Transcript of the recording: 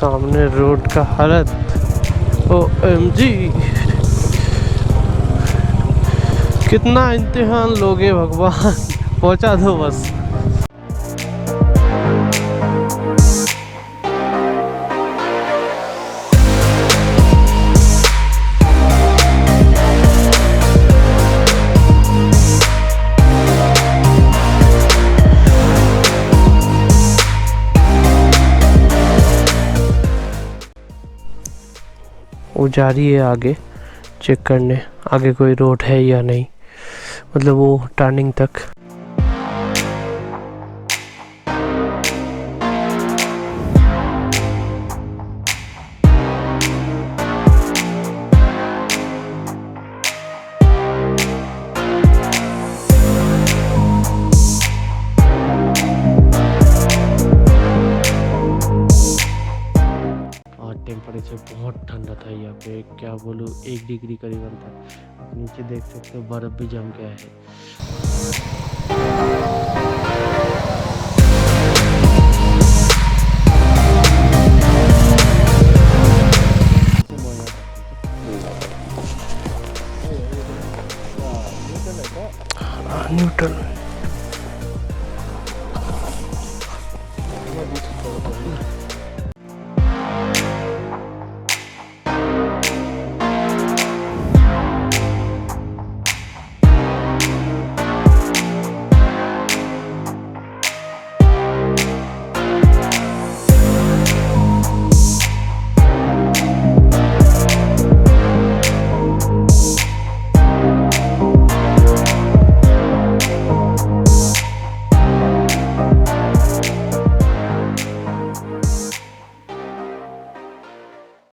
सामने रोड का हालत OMG, कितना इम्तिहान लोगे भगवान, पहुंचा दो बस। वो जा रही है आगे चेक करने, आगे कोई रोड है या नहीं, मतलब वो टर्निंग तक। टेम्परेचर बहुत ठंडा था यहाँ पे, क्या बोलूँ, 1 डिग्री करीबन था। नीचे देख सकते हो बर्फ भी जम गया है। न्यूटन